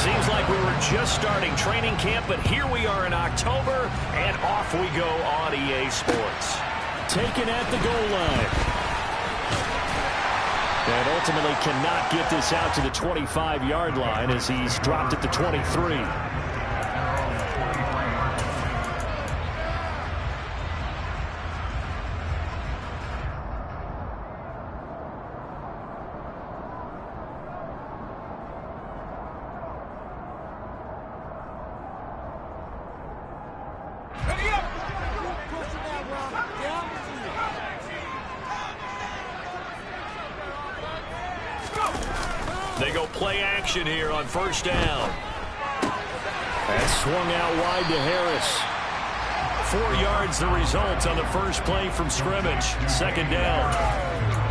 Seems like we were just starting training camp, but here we are in October, and off we go on EA Sports. Taken at the goal line. And ultimately cannot get this out to the 25-yard line as he's dropped at the 23. They go play action here on first down. That swung out wide to Harris. 4 yards the result on the first play from scrimmage. Second down.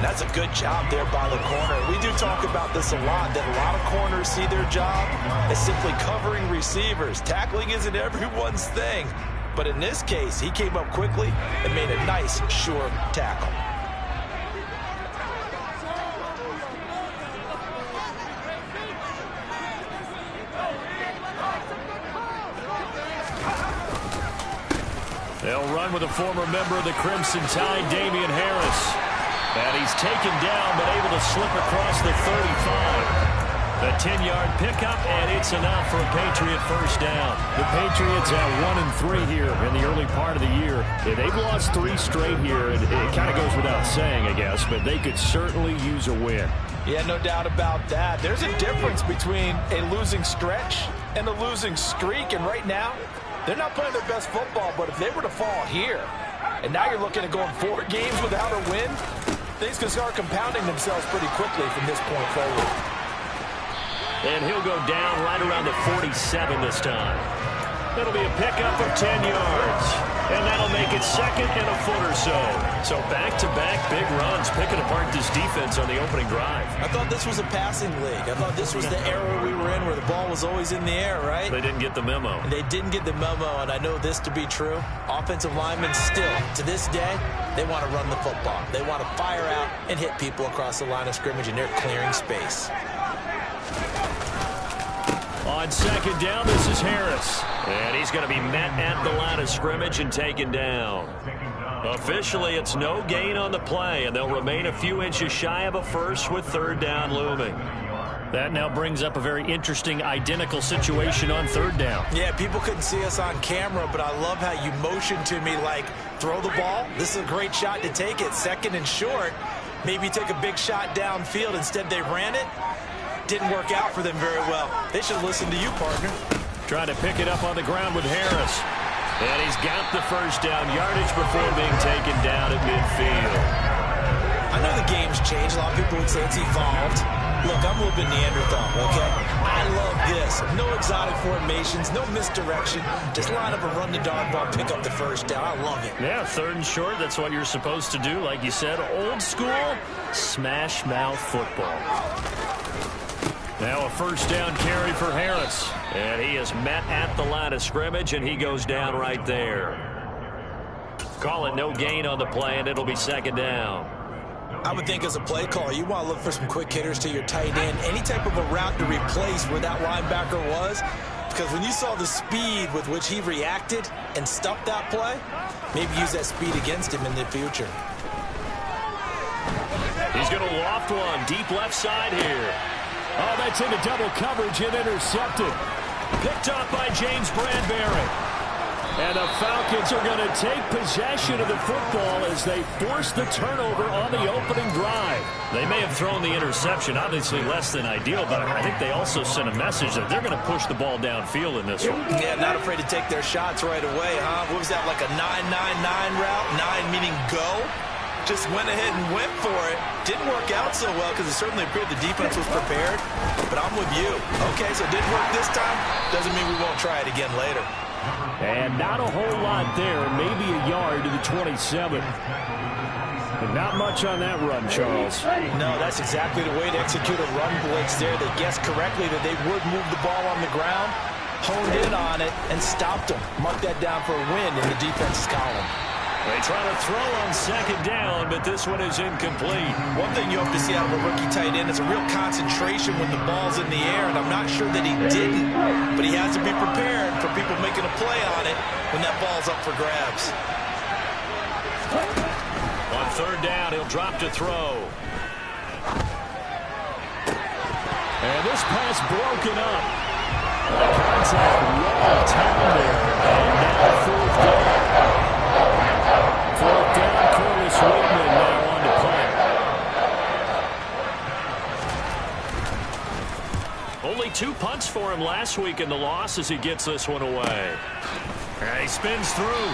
That's a good job there by the corner. We do talk about this a lot, that a lot of corners see their job as simply covering receivers. Tackling isn't everyone's thing. But in this case, he came up quickly and made a nice, sure tackle. They'll run with a former member of the Crimson Tide, Damian Harris. And he's taken down, but able to slip across the 35. The 10-yard pickup, and it's enough for a Patriot first down. The Patriots have 1-3 here in the early part of the year. Yeah, they've lost 3 straight here, and it kind of goes without saying, I guess, but they could certainly use a win. Yeah, no doubt about that. There's a difference between a losing stretch and a losing streak, and right now, they're not playing their best football, but if they were to fall here, and now you're looking at going 4 games without a win, things can start compounding themselves pretty quickly from this point forward. And he'll go down right around the 47 this time. That'll be a pickup of 10 yards. And that'll make it second and a foot or so. So back-to-back big runs, picking apart this defense on the opening drive. I thought this was a passing league. I thought this was the era we were in where the ball was always in the air, right? They didn't get the memo. And they didn't get the memo, and I know this to be true. Offensive linemen still, to this day, they want to run the football. They want to fire out and hit people across the line of scrimmage, and they're clearing space. On second down, this is Harris. And he's going to be met at the line of scrimmage and taken down. Officially, it's no gain on the play, and they'll remain a few inches shy of a first with third down looming. That now brings up a very interesting identical situation on third down. Yeah, people couldn't see us on camera, but I love how you motioned to me like, throw the ball. This is a great shot to take it. Second and short. Maybe take a big shot downfield. Instead, they ran it. Didn't work out for them very well. They should listen to you, partner. Trying to pick it up on the ground with Harris. And he's got the first down yardage before being taken down at midfield. I know the game's changed. A lot of people would say it's evolved. Look, I'm a little bit Neanderthal, okay? I love this. No exotic formations, no misdirection. Just line up a run the dog ball, pick up the first down. I love it. Yeah, third and short, that's what you're supposed to do. Like you said, old school, smash mouth football. Now a first down carry for Harris. And he is met at the line of scrimmage, and he goes down right there. Call it no gain on the play, and it'll be second down. I would think as a play call, you want to look for some quick hitters to your tight end. Any type of a route to replace where that linebacker was. Because when you saw the speed with which he reacted and stuffed that play, maybe use that speed against him in the future. He's going to loft one deep left side here. Oh, that's into double coverage and intercepted. Picked up by James Bradbury. And the Falcons are going to take possession of the football as they force the turnover on the opening drive. They may have thrown the interception, obviously less than ideal, but I think they also sent a message that they're going to push the ball downfield in this one. Yeah, not afraid to take their shots right away, huh? What was that, like a 9-9-9 route? 9 meaning go? Just went ahead and went for it. Didn't work out so well because it certainly appeared the defense was prepared. But I'm with you. Okay, so it didn't work this time. Doesn't mean we won't try it again later. And not a whole lot there. Maybe a yard to the 27. But not much on that run, Charles. No, that's exactly the way to execute a run blitz there. They guessed correctly that they would move the ball on the ground, honed in on it, and stopped them. Mark that down for a win in the defense's column. They try to throw on second down, but this one is incomplete. One thing you hope to see out of a rookie tight end is a real concentration when the ball's in the air, and I'm not sure that he didn't, but he has to be prepared for people making a play on it when that ball's up for grabs. On third down, he'll drop to throw. And this pass broken up. The contact well timed there. And now fourth down. Fourth down, Curtis Whitman now on to punt. Only 2 punts for him last week in the loss as he gets this one away. And he spins through.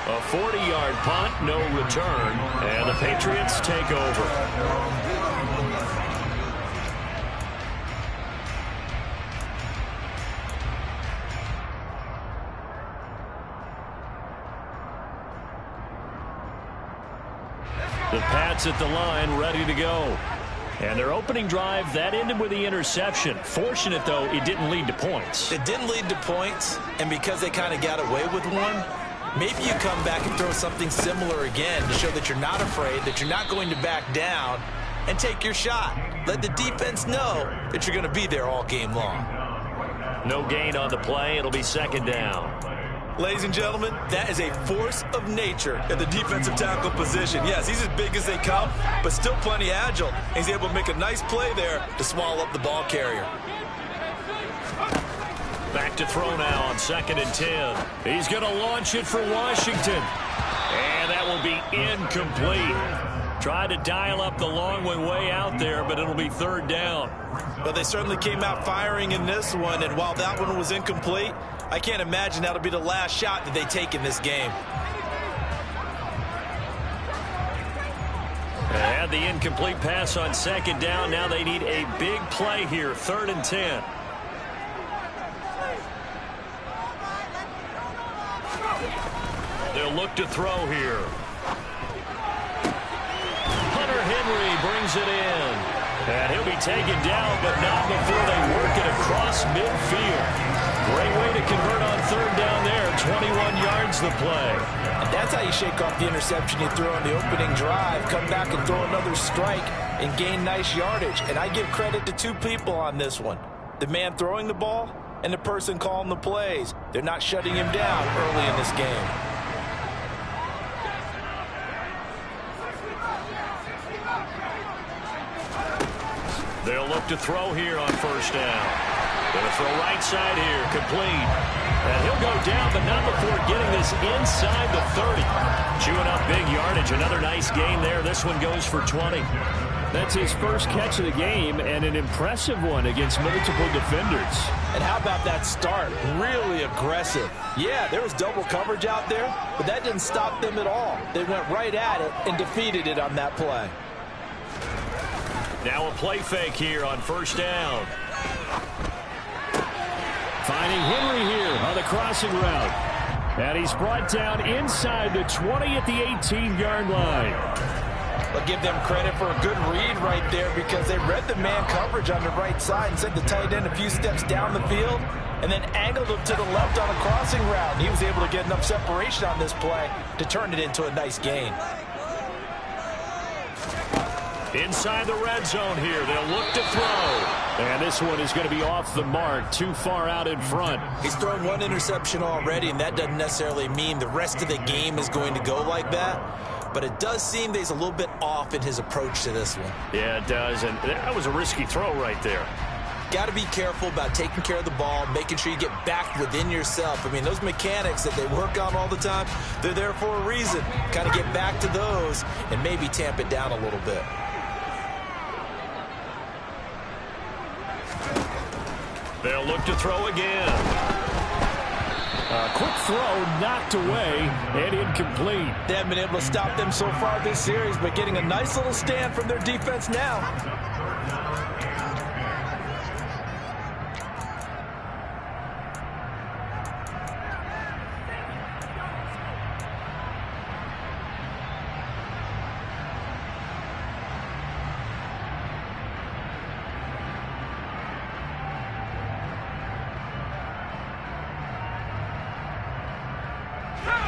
A 40-yard punt, no return, and the Patriots take over. The Pats at the line, ready to go. And their opening drive, that ended with the interception. Fortunate, though, it didn't lead to points. It didn't lead to points, and because they kind of got away with one, maybe you come back and throw something similar again to show that you're not afraid, that you're not going to back down, and take your shot. Let the defense know that you're going to be there all game long. No gain on the play. It'll be second down. Ladies and gentlemen, that is a force of nature at the defensive tackle position. Yes, he's as big as they come, but still plenty agile. He's able to make a nice play there to swallow up the ball carrier. Back to throw now on 2nd and 10. He's going to launch it for Washington. And that will be incomplete. Tried to dial up the long one way out there, but it'll be third down. But they certainly came out firing in this one, and while that one was incomplete, I can't imagine that'll be the last shot that they take in this game. They had the incomplete pass on second down. Now they need a big play here, 3rd and 10. They'll look to throw here. Hunter Henry brings it in. And he'll be taken down, but not before they work it across midfield. Great way to convert on third down there. 21 yards the play. And that's how you shake off the interception you threw on the opening drive. Come back and throw another strike and gain nice yardage. And I give credit to 2 people on this one. The man throwing the ball and the person calling the plays. They're not shutting him down early in this game. They'll look to throw here on first down. Going to throw right side here, complete. And he'll go down, but not before getting this inside the 30. Chewing up big yardage. Another nice gain there. This one goes for 20. That's his first catch of the game, and an impressive one against multiple defenders. And how about that start? Really aggressive. Yeah, there was double coverage out there, but that didn't stop them at all. They went right at it and defeated it on that play. Now a play fake here on first down. Finding Henry here on the crossing route. And he's brought down inside the 20 at the 18-yard line. I'll give them credit for a good read right there because they read the man coverage on the right side and sent the tight end a few steps down the field and then angled him to the left on a crossing route. And he was able to get enough separation on this play to turn it into a nice gain. Inside the red zone here. They'll look to throw. And this one is going to be off the mark, too far out in front. He's thrown one interception already, and that doesn't necessarily mean the rest of the game is going to go like that. But it does seem that he's a little bit off in his approach to this one. Yeah, it does. And that was a risky throw right there. Got to be careful about taking care of the ball, making sure you get back within yourself. I mean, those mechanics that they work on all the time, they're there for a reason. Kind of get back to those and maybe tamp it down a little bit. They'll look to throw again. A quick throw knocked away and incomplete. They haven't been able to stop them so far this series, but getting a nice little stand from their defense now.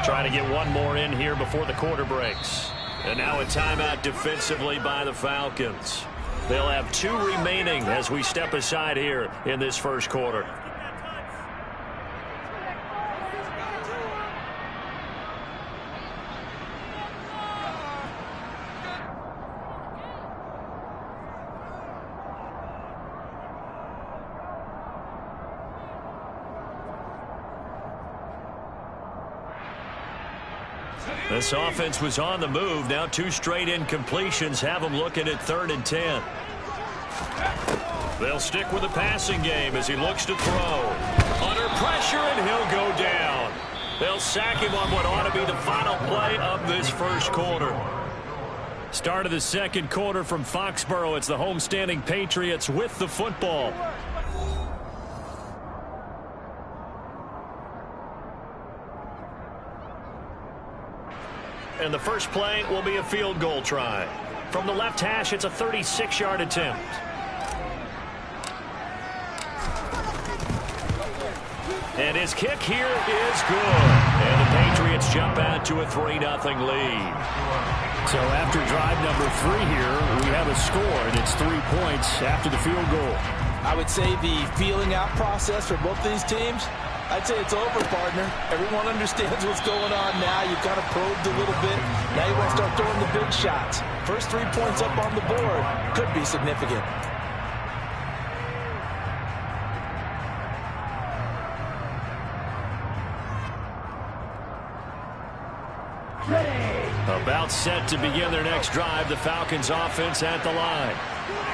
Trying to get one more in here before the quarter breaks. And now a timeout defensively by the Falcons. They'll have 2 remaining as we step aside here in this first quarter. This offense was on the move. Now 2 straight incompletions have them looking at 3rd and 10. They'll stick with the passing game as he looks to throw. Under pressure, and he'll go down. They'll sack him on what ought to be the final play of this first quarter. Start of the second quarter from Foxborough. It's the homestanding Patriots with the football. And the first play will be a field goal try. From the left hash, it's a 36-yard attempt. And his kick here is good. And the Patriots jump out to a 3-0 lead. So after drive number 3 here, we have a score, and it's 3 points after the field goal. I would say the feeling out process for both these teams, I'd say it's over, partner. Everyone understands what's going on now. You've kind of probed a little bit. Now you want to start throwing the big shots. First 3 points up on the board could be significant. About set to begin their next drive. The Falcons offense at the line.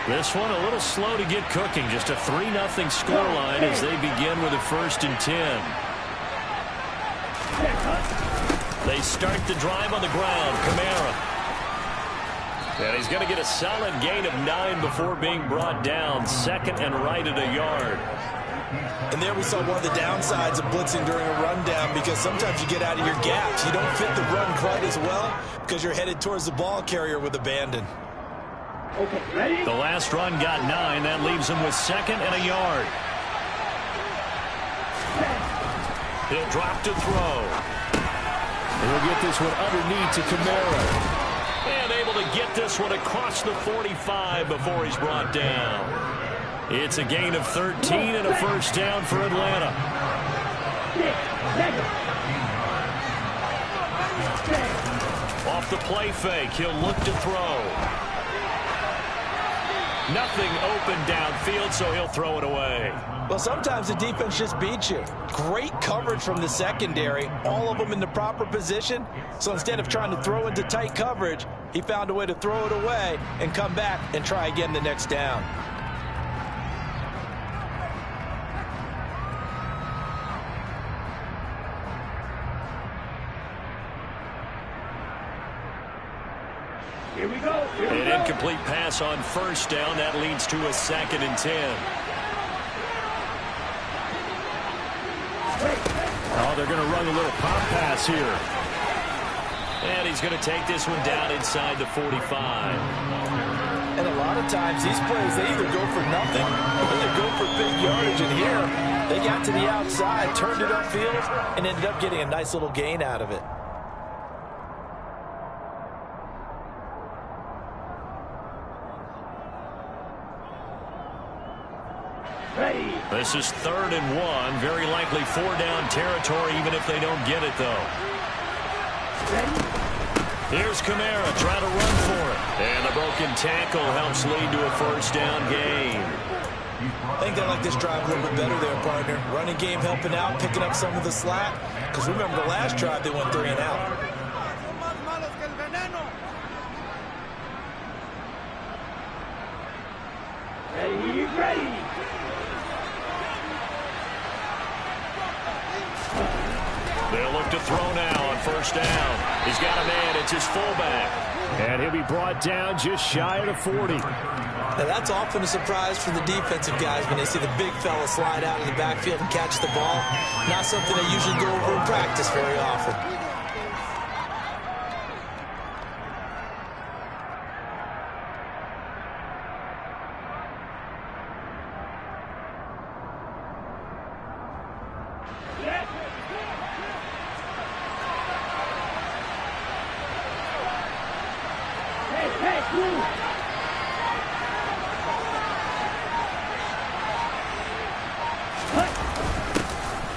This one a little slow to get cooking. Just a 3-0 scoreline as they begin with a 1st and 10. They start the drive on the ground. Kamara. And he's going to get a solid gain of 9 before being brought down. 2nd and right at a yard. And there we saw one of the downsides of blitzing during a rundown, because sometimes you get out of your gaps. You don't fit the run quite as well because you're headed towards the ball carrier with abandon. Okay, ready? The last run got 9. That leaves him with 2nd and a yard. He'll drop to throw. And he'll get this one underneath to Kamara. And able to get this one across the 45 before he's brought down. It's a gain of 13 and a 1st down for Atlanta. Off the play fake, he'll look to throw. Nothing open downfield, so he'll throw it away. Well, sometimes the defense just beats you. Great coverage from the secondary, all of them in the proper position. So instead of trying to throw into tight coverage, he found a way to throw it away and come back and try again the next down. Here we go. An incomplete pass on 1st down. That leads to a 2nd and 10. Oh, they're going to run a little pop pass here. And he's going to take this one down inside the 45. And a lot of times these plays, they either go for nothing or they go for big yardage. And here, they got to the outside, turned it upfield, and ended up getting a nice little gain out of it. This is 3rd and 1. Very likely 4-down territory, even if they don't get it, though. Here's Kamara trying to run for it. And the broken tackle helps lead to a 1st down gain. I think they like this drive a little bit better there, partner. Running game helping out, picking up some of the slack. Because remember, the last drive they went 3 and out. Ready. They'll look to throw now on 1st down. He's got a man. It's his fullback. And he'll be brought down just shy of the 40. Now that's often a surprise for the defensive guys when they see the big fella slide out of the backfield and catch the ball. Not something they usually go over in practice very often.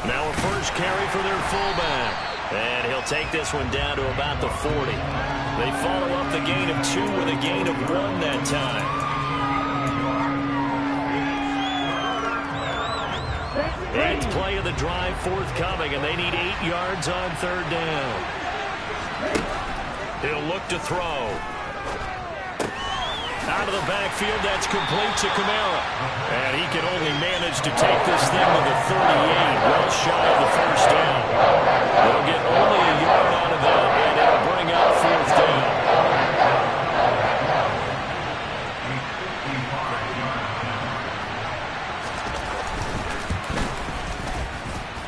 Now a first carry for their fullback. And he'll take this one down to about the 40. They follow up the gain of 2 with a gain of 1 that time. Eighth play of the drive forthcoming, and they need 8 yards on third down. He'll look to throw. Out of the backfield, that's complete to Kamara. And he can only manage to take this thing to the 38, well shy of the first down. They'll get only a yard out of that, and it'll bring up fourth down.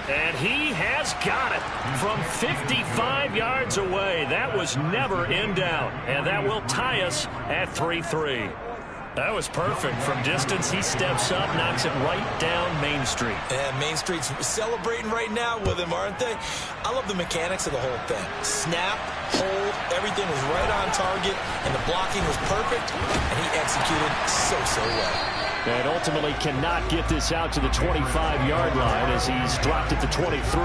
And he has got it from 55 yards away. That was never in doubt. And that will tie us at 3-3. That was perfect. From distance, he steps up, knocks it right down Main Street. And Main Street's celebrating right now with him, aren't they? I love the mechanics of the whole thing. Snap, hold, everything was right on target, and the blocking was perfect, and he executed so well. And ultimately cannot get this out to the 25-yard line as he's dropped at the 23.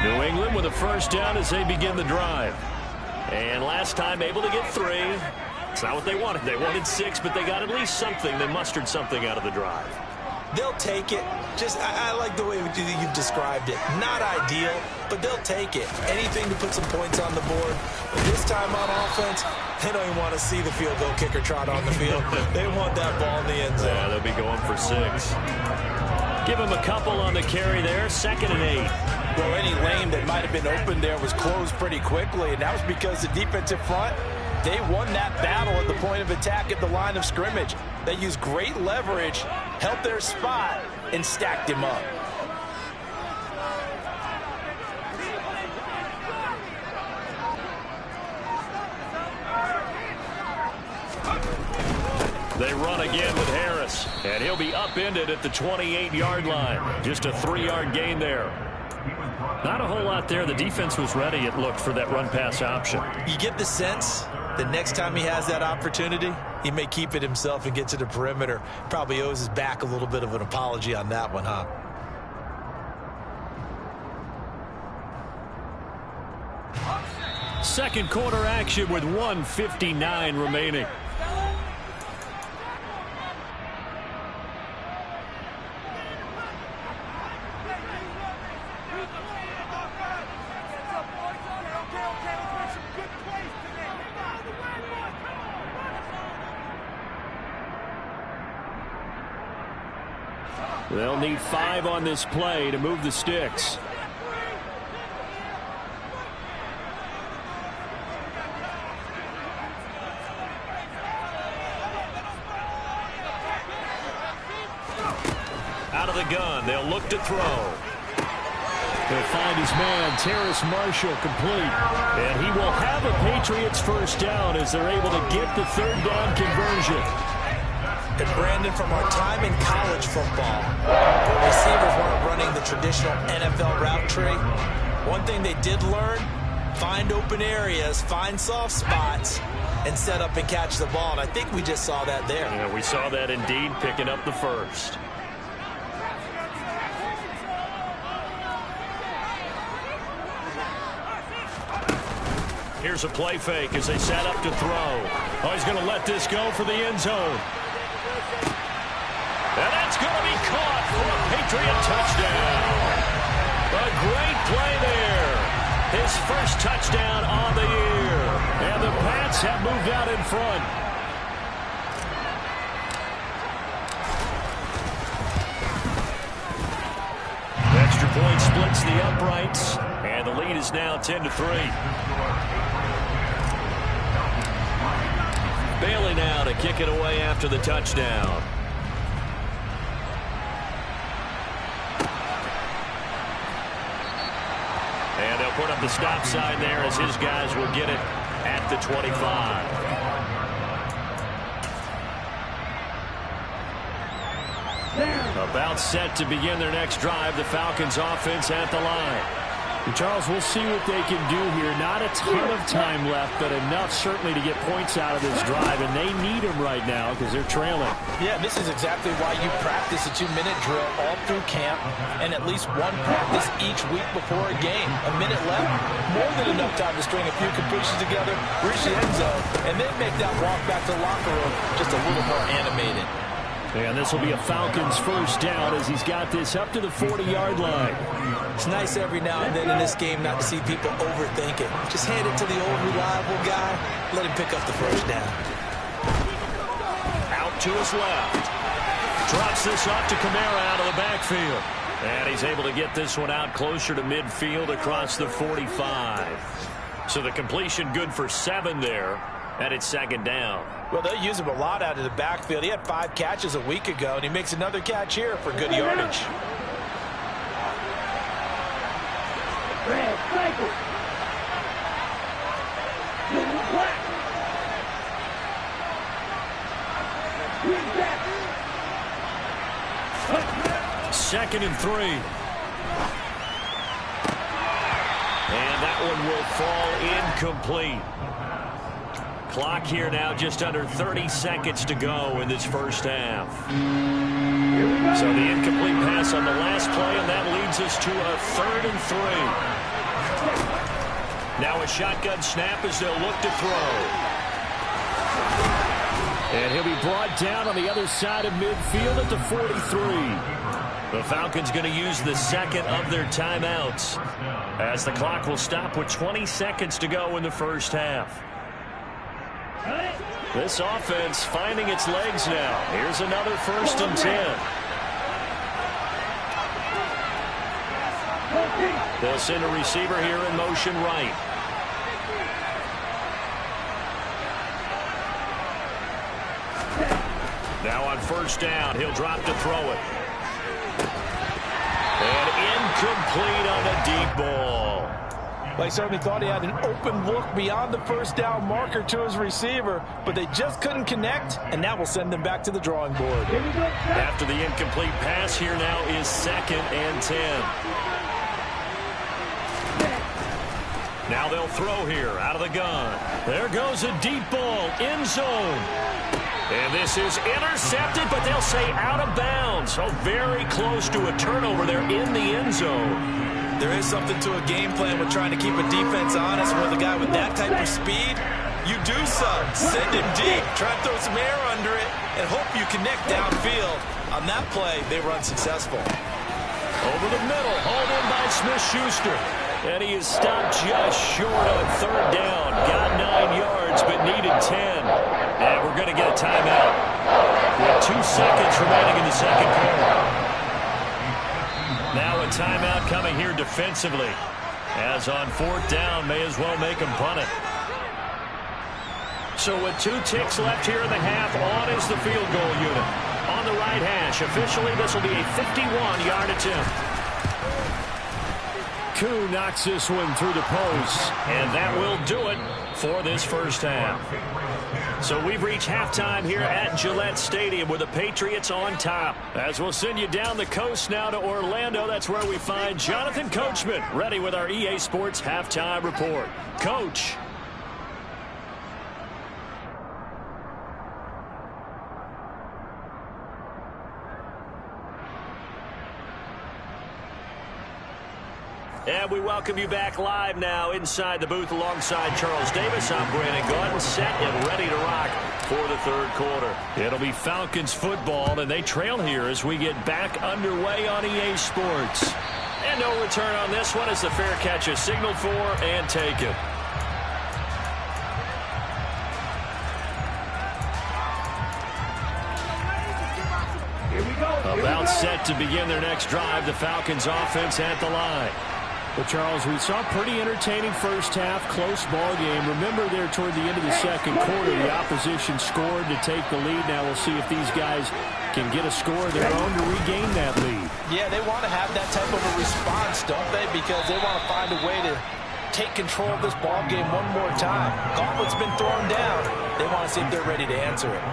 New England with a first down as they begin the drive. And last time able to get 3. It's not what they wanted. They wanted 6, but they got at least something. They mustered something out of the drive. They'll take it. I like the way you've described it. Not ideal, but they'll take it. Anything to put some points on the board. But this time on offense, they don't even want to see the field goal kicker trot on the field. They want that ball in the end zone. Yeah, they'll be going for 6. Give him a couple on the carry there. 2nd and 8. Well, any lane that might have been open there was closed pretty quickly, and that was because the defensive front, they won that battle at the point of attack at the line of scrimmage. They used great leverage, held their spot, and stacked him up. They run again with Harris, and he'll be upended at the 28-yard line. Just a 3-yard gain there. Not a whole lot there. The defense was ready, it looked, for that run-pass option. You get the sense that next time he has that opportunity, he may keep it himself and get to the perimeter. Probably owes his back a little bit of an apology on that one, huh? Second quarter action with 1:59 remaining. They'll need 5 on this play to move the sticks. Out of the gun, they'll look to throw. He'll find his man, Terrace Marshall, complete. And he will have a Patriots first down as they're able to get the third down conversion. And Brandon, from our time in college football, where receivers weren't running the traditional NFL route tree, one thing they did learn, find open areas, find soft spots, and set up and catch the ball. And I think we just saw that there. Yeah, we saw that indeed, picking up the first. Here's a play fake as they set up to throw. Oh, he's going to let this go for the end zone. And that's going to be caught for a Patriot touchdown. A great play there. His first touchdown on the year. And the Pats have moved out in front. Extra point splits the uprights. And the lead is now 10-3. Bailey now to kick it away after the touchdown. And they'll put up the stop sign there as his guys will get it at the 25. About set to begin their next drive. The Falcons offense at the line. And Charles, we'll see what they can do here. Not a ton of time left, but enough certainly to get points out of this drive, and they need them right now because they're trailing. Yeah, this is exactly why you practice a 2-minute drill all through camp and at least one practice each week before a game. A minute left, more than enough time to string a few completions together, reach the end zone, and then make that walk back to the locker room just a little more animated. And this will be a Falcons first down as he's got this up to the 40-yard line. It's nice every now and then in this game not to see people overthink it. Just hand it to the old reliable guy. Let him pick up the first down. Out to his left. Drops this up to Kamara out of the backfield. And he's able to get this one out closer to midfield across the 45. So the completion good for 7 there. And it's second down. Well, they'll use him a lot out of the backfield. He had 5 catches a week ago, and he makes another catch here for good yardage. Red cycle. Black. Green back. 2nd and 3. And that one will fall incomplete. Clock here now just under 30 seconds to go in this first half. So the incomplete pass on the last play, and that leads us to a 3rd and 3. Now a shotgun snap as they'll look to throw. And he'll be brought down on the other side of midfield at the 43. The Falcons going to use the second of their timeouts as the clock will stop with 20 seconds to go in the first half. This offense finding its legs now. Here's another 1st and 10. They'll send a receiver here in motion right. Now on 1st down, he'll drop to throw it. And incomplete on a deep ball. They certainly thought he had an open look beyond the 1st down marker to his receiver, but they just couldn't connect, and that will send them back to the drawing board. After the incomplete pass, here now is 2nd and 10. Now they'll throw here out of the gun. There goes a deep ball, end zone. And this is intercepted, but they'll say out of bounds. So very close to a turnover there in the end zone. There is something to a game plan with trying to keep a defense honest. With a guy with that type of speed, you do some. Send him deep. Try to throw some air under it and hope you connect downfield. On that play, they were unsuccessful. Over the middle, hauled in by Smith-Schuster. And he is stopped just short on 3rd down. Got 9 yards, but needed 10. And we're going to get a timeout with 2 seconds remaining in the second quarter. Now a timeout coming here defensively. As on 4th down, may as well make them punt it. So with 2 ticks left here in the half, on is the field goal unit. On the right hash, officially this will be a 51-yard attempt. Koo knocks this one through the post. And that will do it for this first half. So we've reached halftime here at Gillette Stadium with the Patriots on top. As we'll send you down the coast now to Orlando, that's where we find Jonathan Coachman ready with our EA Sports halftime report. Coach. And we welcome you back live now inside the booth alongside Charles Davis. I'm Brandon Gordon, set and ready to rock for the 3rd quarter. It'll be Falcons football, and they trail here as we get back underway on EA Sports. And no return on this one as the fair catch is signaled for and taken. About set to begin their next drive, the Falcons offense at the line. Well, Charles, we saw a pretty entertaining first half, close ball game. Remember there toward the end of the second quarter, the opposition scored to take the lead. Now we'll see if these guys can get a score of their own to regain that lead. Yeah, they want to have that type of a response, don't they? Because they want to find a way to take control of this ball game one more time. Gauntlet's been thrown down. They want to see if they're ready to answer it.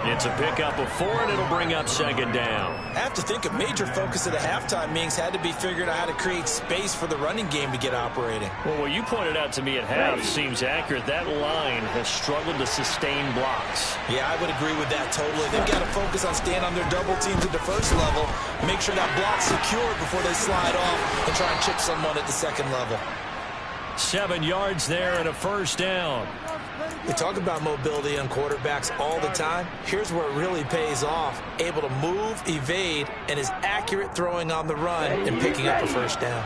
It's a pickup of 4, and it'll bring up second down. I have to think a major focus of the halftime meetings had to be figuring out how to create space for the running game to get operating. Well, what you pointed out to me at half seems accurate. That line has struggled to sustain blocks. Yeah, I would agree with that totally. They've got to focus on staying on their double teams at the first level, make sure that block's secured before they slide off and try and chip someone at the second level. 7 yards there and a first down. We talk about mobility on quarterbacks all the time. Here's where it really pays off. Able to move, evade, and is accurate throwing on the run and picking up a first down.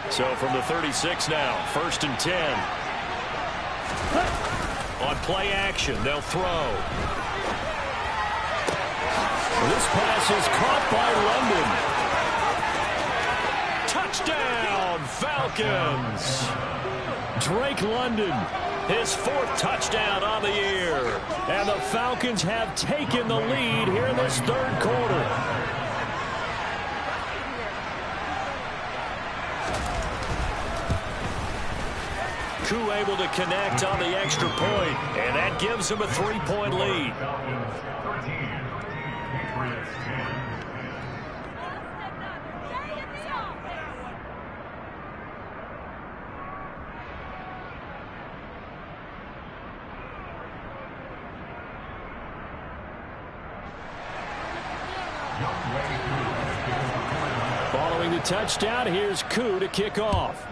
So from the 36 now, 1st and 10. On play action, they'll throw. This pass is caught by London. Touchdown, Falcons. Drake London, his 4th touchdown on the year. And the Falcons have taken the lead here in this 3rd quarter. Koo able to connect on the extra point, and that gives him a 3-point lead. Following the touchdown, here's Koo to kick off.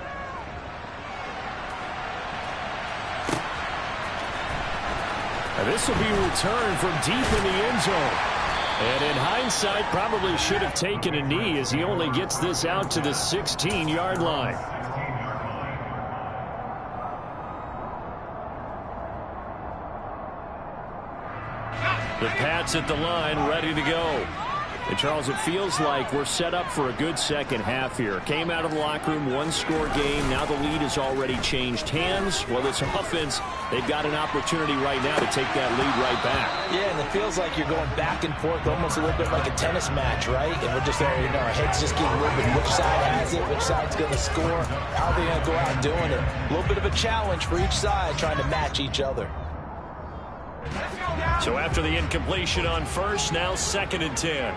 This will be returned from deep in the end zone. And in hindsight, probably should have taken a knee as he only gets this out to the 16-yard line. The Pats at the line, ready to go. And, Charles, it feels like we're set up for a good second half here. Came out of the locker room, 1-score game. Now the lead has already changed hands. Well, this offense, they've got an opportunity right now to take that lead right back. Yeah, and it feels like you're going back and forth almost a little bit like a tennis match, right? And we're just there, our heads just getting moving. Which side has it? Which side's going to score? How are they going to go out doing it? A little bit of a challenge for each side trying to match each other. So after the incompletion on 1st, now 2nd and 10.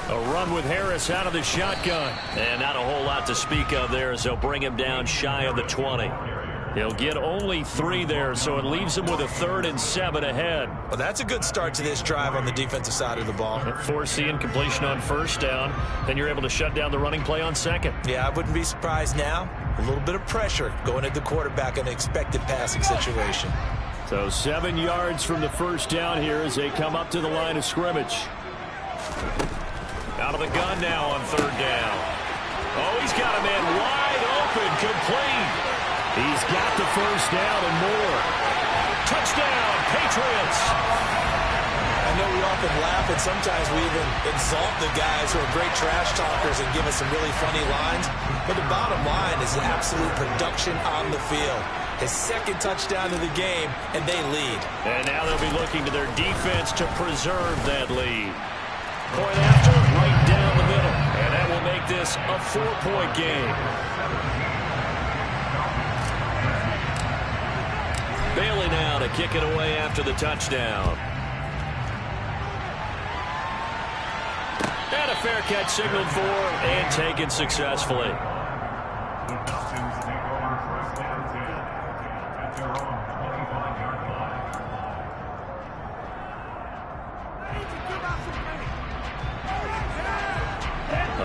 A run with Harris out of the shotgun. And not a whole lot to speak of there as they'll bring him down shy of the 20. He'll get only 3 there, so it leaves him with a 3rd and 7 ahead. Well, that's a good start to this drive on the defensive side of the ball. Force the incompletion on 1st down. Then you're able to shut down the running play on 2nd. Yeah, I wouldn't be surprised now. A little bit of pressure going at the quarterback in an expected passing situation. So 7 yards from the first down here as they come up to the line of scrimmage. Out of the gun now on 3rd down. Oh, he's got a man wide open, complete. He's got the first down and more. Touchdown, Patriots. I know we often laugh, and sometimes we even exalt the guys who are great trash talkers and give us some really funny lines. But the bottom line is absolute production on the field. His 2nd touchdown of the game, and they lead. And now they'll be looking to their defense to preserve that lead. Point after, right down the middle. And that will make this a 4-point game. Bailey now to kick it away after the touchdown. And a fair catch signaled for and taken successfully.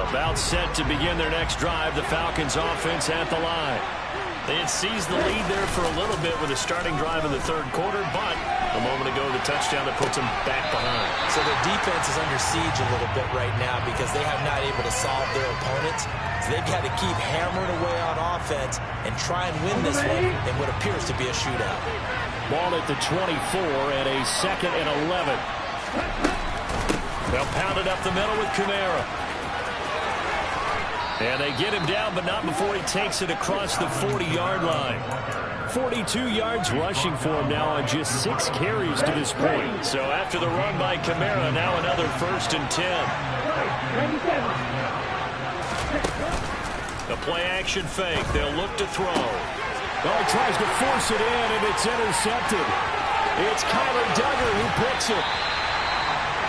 About set to begin their next drive, the Falcons offense at the line. They had seized the lead there for a little bit with a starting drive in the 3rd quarter, but a moment ago the touchdown that puts them back behind. So their defense is under siege a little bit right now because they have not able to solve their opponents. So they've got to keep hammering away on offense and try and win this one in what appears to be a shootout. Ball at the 24 and a 2nd and 11. They'll pound it up the middle with Kamara. And they get him down, but not before he takes it across the 40-yard line. 42 yards rushing for him now on just 6 carries to this point. So after the run by Kamara, now another 1st and 10. A play-action fake. They'll look to throw. Oh, he tries to force it in, and it's intercepted. It's Kyler Duggar who picks it.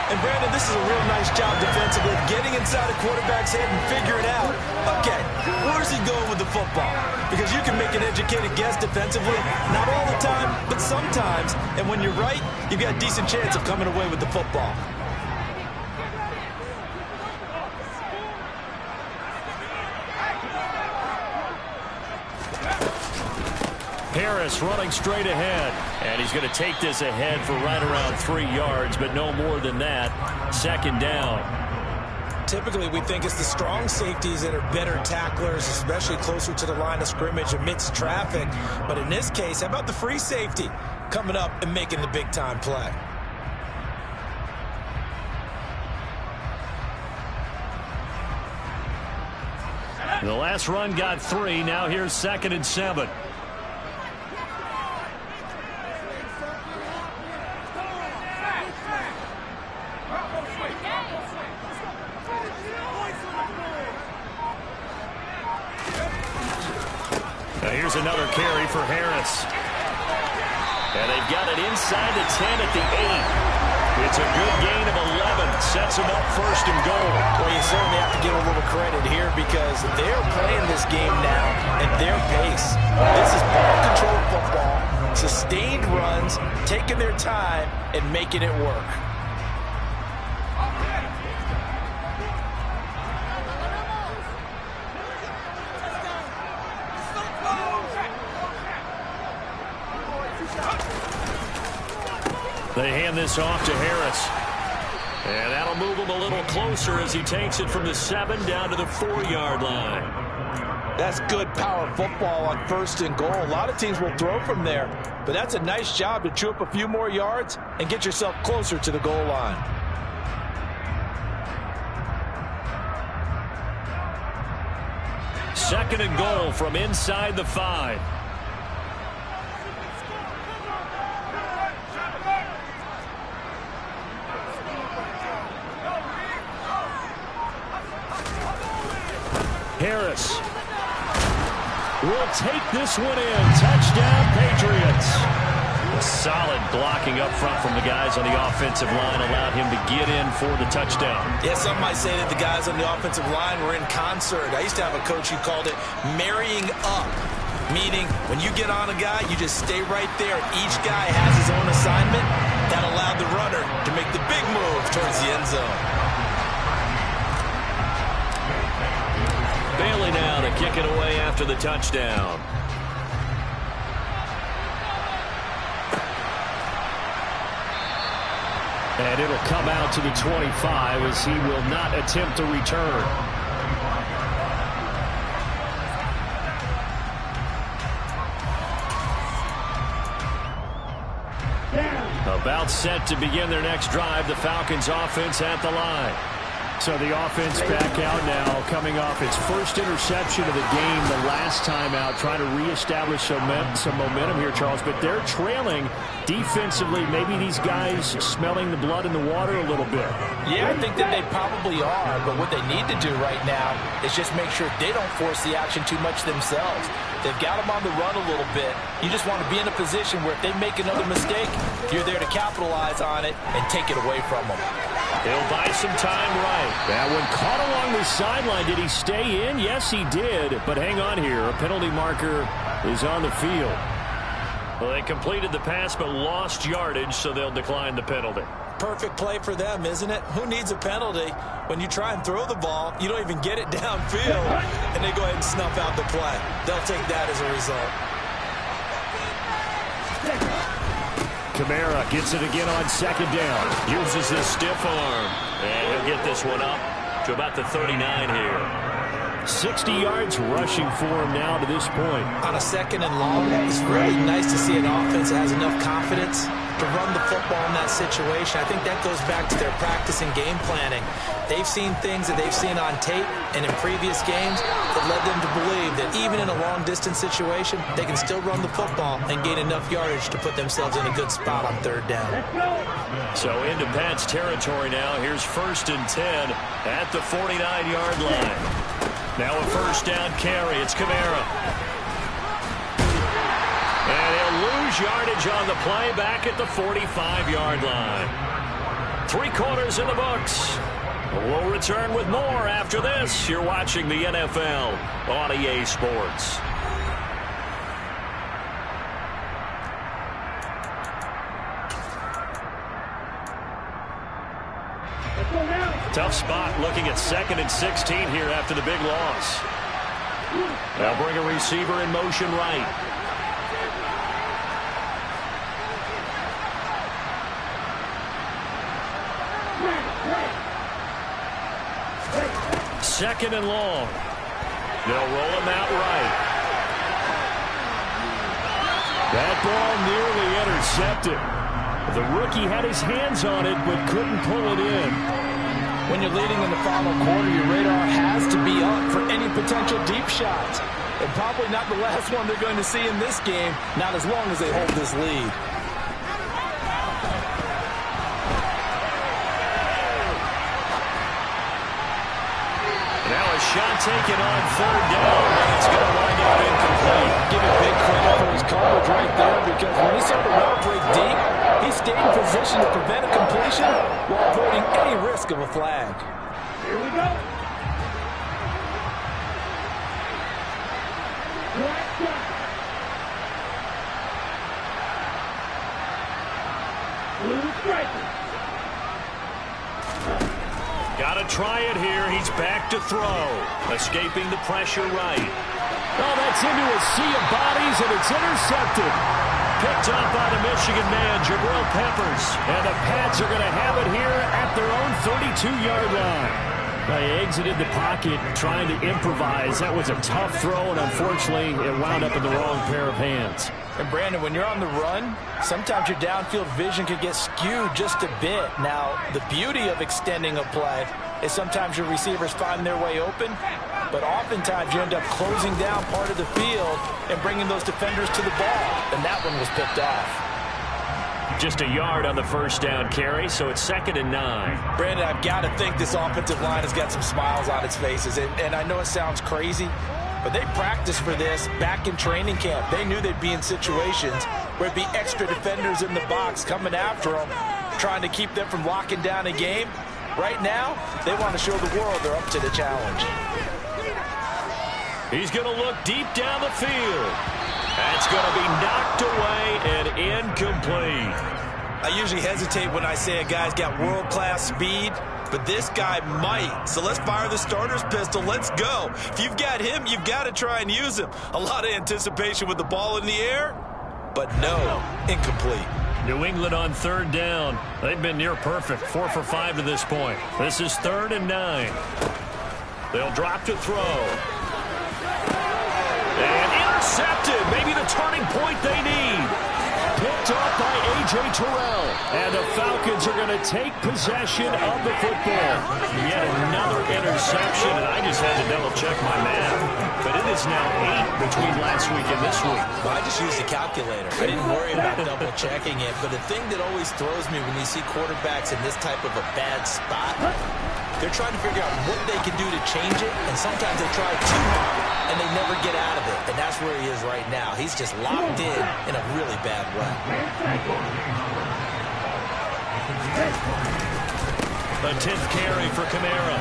And, Brandon, this is a real nice job defensively, getting inside a quarterback's head and figuring out, okay, where's he going with the football? Because you can make an educated guess defensively, not all the time, but sometimes. And when you're right, you've got a decent chance of coming away with the football. Harris running straight ahead. And he's going to take this ahead for right around 3 yards, but no more than that. Second down. Typically, we think it's the strong safeties that are better tacklers, especially closer to the line of scrimmage amidst traffic. But in this case, how about the free safety coming up and making the big-time play? The last run got 3. Now here's 2nd and 7. Here's another carry for Harris. And they've got it inside the 10 at the 8. It's a good gain of 11. Sets them up 1st and goal. Well, you certainly have to give a little credit here because they're playing this game now at their pace. This is ball control football, sustained runs, taking their time and making it work. They hand this off to Harris. And that'll move him a little closer as he takes it from the 7 down to the 4-yard line. That's good power football on 1st and goal. A lot of teams will throw from there, but that's a nice job to chew up a few more yards and get yourself closer to the goal line. Second and goal from inside the 5. Harris will take this one in. Touchdown, Patriots. Solid blocking up front from the guys on the offensive line allowed him to get in for the touchdown. Yeah, some might say that the guys on the offensive line were in concert. I used to have a coach who called it marrying up, meaning when you get on a guy, you just stay right there. Each guy has his own assignment. That allowed the runner to make the big move towards the end zone. Bailey now to kick it away after the touchdown. And it'll come out to the 25 as he will not attempt to return. About set to begin their next drive. The Falcons offense at the line. So the offense back out now, coming off its first interception of the game the last time out, trying to reestablish some momentum here, Charles. But they're trailing defensively. Maybe these guys smelling the blood in the water a little bit. Yeah, I think that they probably are. But what they need to do right now is just make sure they don't force the action too much themselves. They've got them on the run a little bit. You just want to be in a position where if they make another mistake, you're there to capitalize on it and take it away from them. He'll buy some time right. That one caught along the sideline. Did he stay in? Yes, he did. But hang on here. A penalty marker is on the field. Well, they completed the pass but lost yardage, so they'll decline the penalty. Perfect play for them, isn't it? Who needs a penalty when you try and throw the ball, you don't even get it downfield, and they go ahead and snuff out the play. They'll take that as a result. Kamara gets it again on 2nd down. Uses his stiff arm. And he'll get this one up to about the 39 here. 60 yards rushing for him now to this point. On a 2nd and long, it's really nice to see an offense that has enough confidence to run the football in that situation. I think that goes back to their practice and game planning. They've seen things that they've seen on tape and in previous games that led them to believe that even in a long-distance situation, they can still run the football and gain enough yardage to put themselves in a good spot on 3rd down. So into Pat's territory now. Here's 1st and 10 at the 49-yard line. Now a 1st down carry. It's Kamara. lose yardage on the play back at the 45-yard line. 3 quarters in the books. We'll return with more after this. You're watching the NFL on EA Sports. Tough spot looking at 2nd and 16 here after the big loss. They'll bring a receiver in motion right. Second and long. They'll roll him out right. That ball nearly intercepted. The rookie had his hands on it but couldn't pull it in. When you're leading in the final quarter, your radar has to be up for any potential deep shots. And probably not the last one they're going to see in this game, not as long as they hold this lead. Now a shot taken on 3rd down, and it's going to wind up incomplete. Give him big credit for his coverage right there, because when he saw the ball break deep, he stayed in position to prevent a completion while avoiding any risk of a flag. Here we go. Right shot. Blue striker. Got to try it here. He's back to throw. Escaping the pressure right. Oh, that's into a sea of bodies, and it's intercepted. Picked up by the Michigan man, Jabril Peppers. And the Pats are going to have it here at their own 32-yard line. They exited the pocket trying to improvise. That was a tough throw, and unfortunately, it wound up in the wrong pair of hands. And Brandon, when you're on the run, sometimes your downfield vision can get skewed just a bit. Now, the beauty of extending a play is sometimes your receivers find their way open, but oftentimes you end up closing down part of the field and bringing those defenders to the ball, and that one was picked off. Just a yard on the first down carry, so it's 2nd and 9. Brandon, I've got to think this offensive line has got some smiles on its faces, and I know it sounds crazy, but they practiced for this back in training camp. They knew they'd be in situations where it'd be extra defenders in the box coming after them, trying to keep them from locking down a game. Right now, they want to show the world they're up to the challenge. He's going to look deep down the field. That's going to be knocked away and incomplete. I usually hesitate when I say a guy's got world-class speed, but this guy might. So let's fire the starter's pistol. Let's go. If you've got him, you've got to try and use him. A lot of anticipation with the ball in the air, but no, incomplete. New England on 3rd down. They've been near perfect, 4 for 5 to this point. This is 3rd and 9. They'll drop to throw. And intercepted. Maybe the turning point they need. Picked up by A.J. Terrell. And the Falcons are going to take possession of the football. Yet another interception, and I just had to double-check my math. But it is now 8 between last week and this week. Well, I just used the calculator. I didn't worry about double-checking it. But the thing that always throws me when you see quarterbacks in this type of a bad spot, they're trying to figure out what they can do to change it. And sometimes they try too hard, and they never get out of it. And that's where he is right now. He's just locked in a really bad way. A 10th carry for Kamara.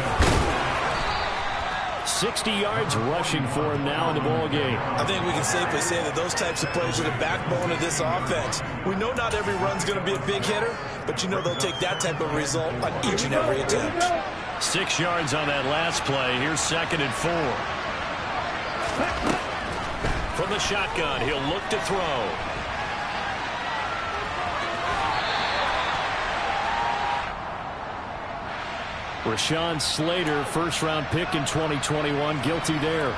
60 yards rushing for him now in the ball game. I think we can safely say that those types of plays are the backbone of this offense. We know not every run's going to be a big hitter, but you know they'll take that type of result on each and every attempt. 6 yards on that last play. Here's 2nd and 4. From the shotgun, he'll look to throw. Rashawn Slater, first-round pick in 2021, guilty there.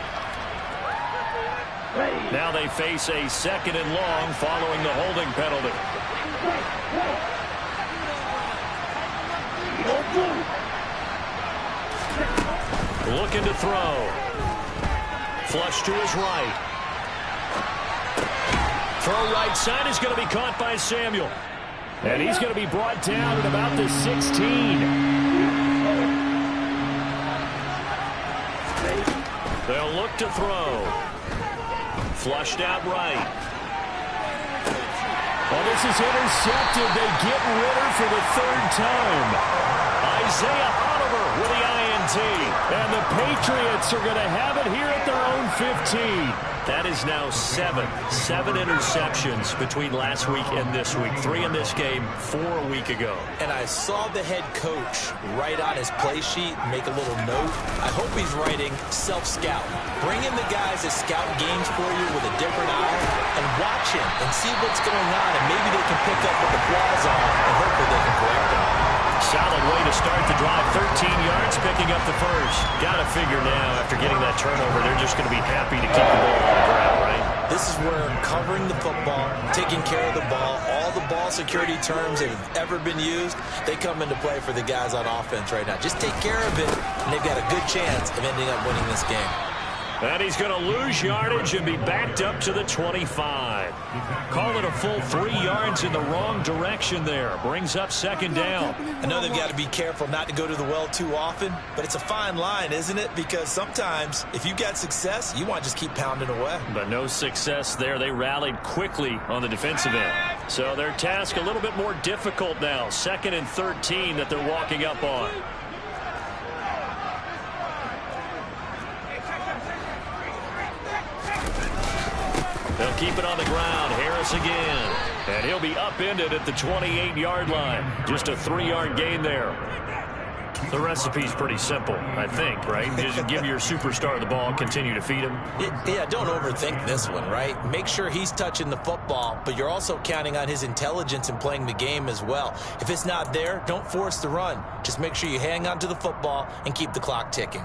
Now they face a 2nd and long following the holding penalty. Looking to throw. Flush to his right. Throw right side is going to be caught by Samuel. And he's going to be brought down at about the 16. They'll look to throw. Flushed out right. this is intercepted. They get Ritter for the third time. Isaiah Oliver with the INT. And the Patriots are going to have it here at their own 15. That is now seven interceptions between last week and this week. 3 in this game, 4 a week ago. And I saw the head coach write on his play sheet, make a little note. I hope he's writing self-scout. Bring in the guys that scout games for you with a different eye and watch him and see what's going on, and maybe they can pick up what the flaws are and hopefully they can correct them. Solid way to start the drive. 13 yards, picking up the first. Got to figure now, after getting that turnover, they're just going to be happy to keep the ball on the ground, right? This is where covering the football, taking care of the ball, all the ball security terms that have ever been used, they come into play for the guys on offense right now. Just take care of it, and they've got a good chance of ending up winning this game. And he's going to lose yardage and be backed up to the 25. Call it a full 3 yards in the wrong direction there. Brings up second down. I know they've got to be careful not to go to the well too often, but it's a fine line, isn't it? Because sometimes if you got success, you want to just keep pounding away. But no success there. They rallied quickly on the defensive end. So their task a little bit more difficult now. 2nd and 13 that they're walking up on. They'll keep it on the ground. Harris again. And he'll be upended at the 28-yard line. Just a 3-yard gain there. The recipe's pretty simple, I think, right? Just give your superstar the ball, continue to feed him. Yeah, don't overthink this one, right? Make sure he's touching the football, but you're also counting on his intelligence in playing the game as well. If it's not there, don't force the run. Just make sure you hang on to the football and keep the clock ticking.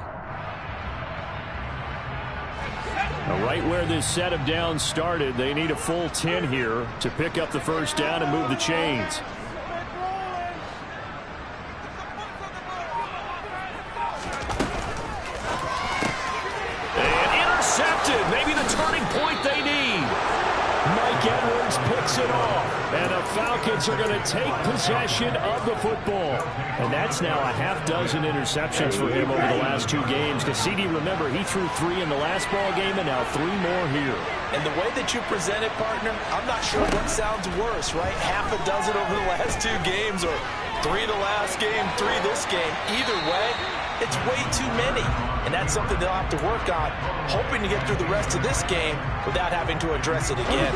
Right where this set of downs started, they need a full 10 here to pick up the first down and move the chains. And intercepted. Maybe the turning point they need. Mike Edwards picks it off. And the Falcons are going to take possession of the football. And that's now a half dozen interceptions for him over the last 2 games. Because CD, remember, he threw 3 in the last ball game and now 3 more here. And the way that you present it, partner, I'm not sure what sounds worse, right? Half a dozen over the last 2 games, or 3 the last game, 3 this game. Either way, it's way too many. And that's something they'll have to work on, hoping to get through the rest of this game without having to address it again.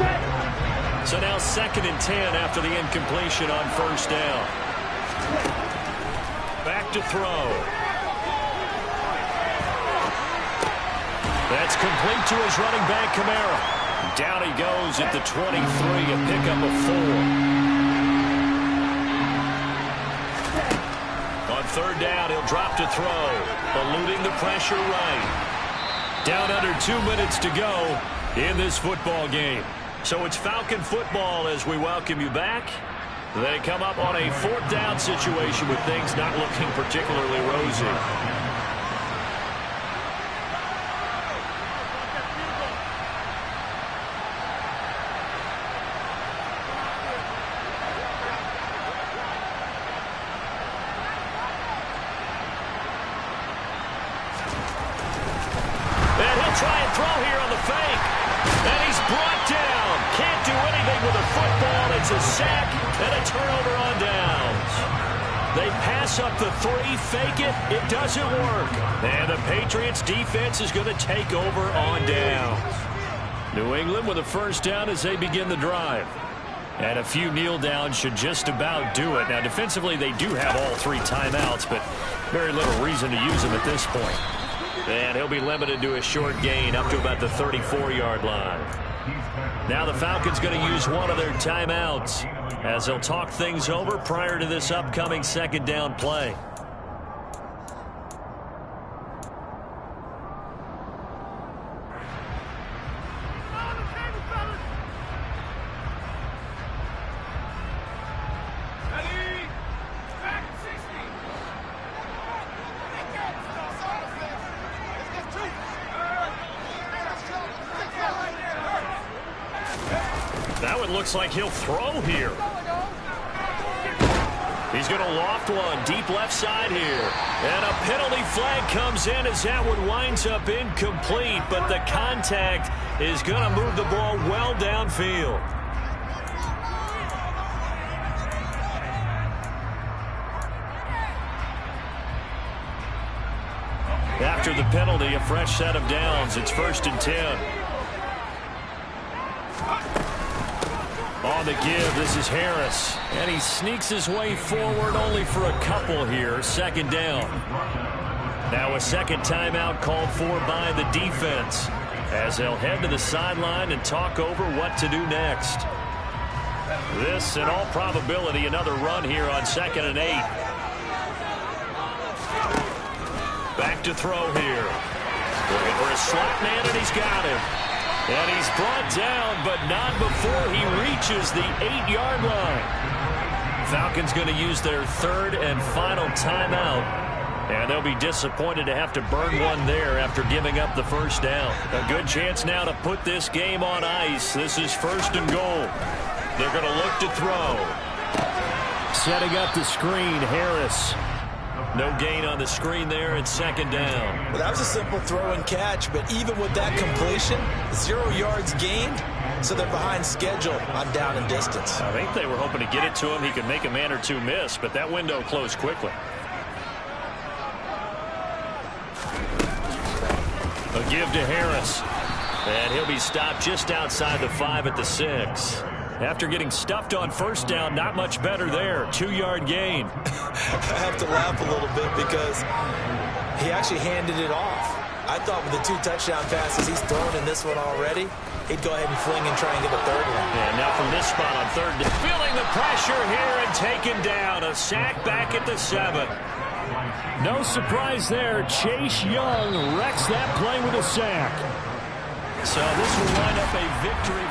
So now 2nd and 10 after the incompletion on first down. Back to throw. That's complete to his running back, Kamara. Down he goes at the 23, a pickup of 4. On 3rd down, he'll drop to throw, eluding the pressure right. Down under 2 minutes to go in this football game. So it's Falcon football as we welcome you back. They come up on a 4th down situation with things not looking particularly rosy. And he'll try and throw here on the fake. And he's brought down. Can't do anything with a football. It's a sack and a turnover on downs. They pass up the 3, fake it. It doesn't work. And the Patriots defense is going to take over on downs. New England with a first down as they begin the drive. And a few kneel downs should just about do it. Now, defensively, they do have all 3 timeouts, but very little reason to use them at this point. And he'll be limited to a short gain up to about the 34-yard line. Now the Falcons going to use one of their timeouts as they'll talk things over prior to this upcoming 2nd down play. That one looks like he'll throw here. He's going to loft one deep left side here. And a penalty flag comes in as that one winds up incomplete, but the contact is going to move the ball well downfield. After the penalty, a fresh set of downs. It's 1st and 10. On the give, this is Harris. And he sneaks his way forward only for a couple here. 2nd down. Now a second timeout called for by the defense, as they'll head to the sideline and talk over what to do next. This, in all probability, another run here on 2nd and 8. Back to throw here. Looking for a slot man, and he's got him. And he's brought down, but not before he reaches the 8-yard line. Falcons going to use their 3rd and final timeout. And they'll be disappointed to have to burn one there after giving up the 1st down. A good chance now to put this game on ice. This is 1st and goal. They're going to look to throw. Setting up the screen, Harris. No gain on the screen there, and 2nd down. Well, that was a simple throw and catch, but even with that completion, 0 yards gained, so they're behind schedule on down and distance. I think they were hoping to get it to him. He could make a man or two miss, but that window closed quickly. A give to Harris. And he'll be stopped just outside the 5 at the 6. After getting stuffed on 1st down, not much better there. 2-yard gain. I have to laugh a little bit because he actually handed it off. I thought with the 2 touchdown passes he's thrown in this one already, he'd go ahead and fling and try and get a 3rd one. Yeah, now from this spot on 3rd, feeling the pressure here and taken down. A sack back at the 7. No surprise there. Chase Young wrecks that play with a sack. So this will wind up a victory